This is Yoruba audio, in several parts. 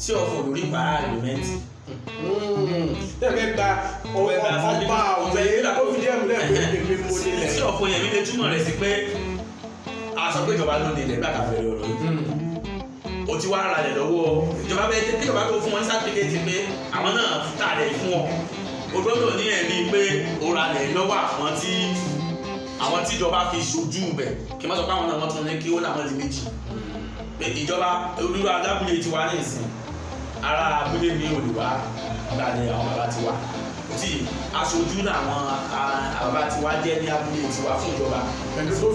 sí ọ̀fọ̀ lórí ìpàrà àgbẹ̀mẹ́ntì. tẹ́lẹ̀ gba ọba ọ̀fẹ́ ó fi díẹ̀ múlẹ̀ pé èmi mo nílẹ̀. sí ọ̀fọ̀ yẹn mi lè túmọ̀ rẹ̀ sí pé a sọ pé ìjọba ló nílẹ̀ gbàgbà bẹ̀rẹ̀ ọ̀rọ̀ yìí. o ti wá ara rẹ̀ lọ́wọ́ ìjọba bẹ́ẹ̀ tí ìjọba tó fún wọn ní sátífíkẹ́tì pé àwọn náà tà rẹ̀ fún ọ. o gbọ́dọ̀ ní ẹ̀rí pé o ra rẹ̀ lọ́wọ́ àwọn tí ìjọba fi ṣojú bẹ̀ kí n má sọ pé àwọn náà wọ́n tún ní kí ó làwọn di méjì. ìjọba olúwa adábúlé ti wá ní ìsìn ara abúlé ní olùwà gbalẹ̀ àwọn bàbá ti wá tí aṣojú làwọn bàbá ti wá jẹ́ ní abúlé ti wá fún ìjọba pẹ̀lú tó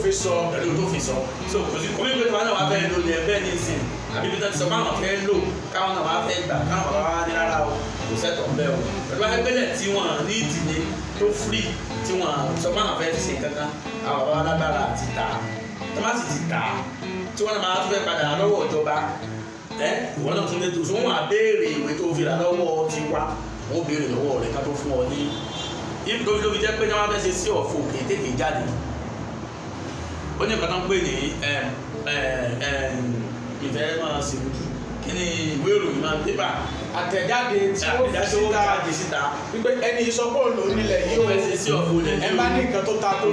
fi sọ. so kò sí kọ́mí pé wọn náà wá fẹ́ lò ní ẹgbẹ́ ní ìsìn àbí bí wọ́n ti sọ pé àwọn fẹ́ lò káwọn náà wá fẹ́ gbà káwọn bàbá wá ní rárá o kò sẹ́tọ̀ ń bẹ́ o pẹ̀lú ẹgbẹ́lẹ̀ tí wọ́n ní ìdílé tó free tí wọ́n sọ pé àwọn fẹ́ ṣe kankan àwọn bàbá lágbára àti tà tọ́mátì ti tà tí wọ́n náà máa tún fẹ́ padà lọ́wọ́ ìjọba ìwọ náà tún lè tó so wọn á béèrè ìwé tó fi rà lọ́wọ́ ti wá wọn ó béèrè lọ́wọ́ rẹ̀ ká tó fún ọ ní ibi tó fi jẹ́ pé ní wọ́n fẹ́ ṣe sí ọ̀fọ̀ kì í tètè jáde ó ní nǹkan tó ń pè ní ìfẹ́ máa ṣe ojú kí ni ìwé ìròyìn máa ń pépà àtẹ̀jáde tí ó fi síta wípé ẹni ìsọpọ̀ ló nílẹ̀ yìí ó fẹ́ ṣe sí ọ̀fọ̀ lẹ̀ ẹ bá ní nǹkan tó ta tó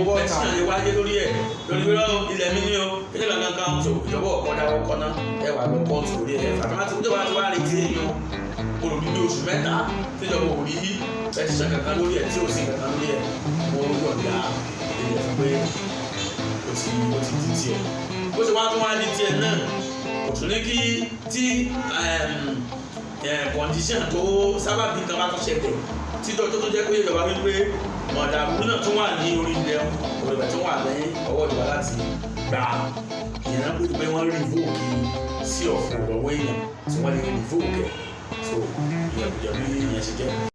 kó pẹ́tíṣàn lè wáyé lórí ẹ̀ lórí pé ilẹ̀ mi ní o ilé kankan kan so ìjọba ọ̀kọ́dá ọkọ̀ náà ẹ wà lọ kóòtù lórí ẹ̀ fàtàmátì tó wá ti wá retí èèyàn olùdíje oṣù mẹ́ta tíjọba ò rí pẹ́tíṣàn kankan lórí ẹ̀ tí ò sí kankan lórí ẹ̀ wọ́n yọ̀ǹda ilẹ̀ fún pé ó ti di tiẹ̀ ó ti wá tún wá di tiẹ̀ náà kò tún ní kí tí condition tó sábàbí kan bá tún ṣẹlẹ̀ títọ́ tó jẹ́ pé ìjọba wípé mọ̀dàrú náà tún wà ní orí ilẹ̀ òrìbẹ̀ tó wà ní ọwọ́ ìjọba láti gbà ìyẹn náà pé wọ́n revoke sí ọ̀fọ̀ lọ́wọ́ èèyàn tí wọ́n lè revoke ẹ̀ so ìyẹn kò jẹ́ bí ìyẹn ṣe jẹ́.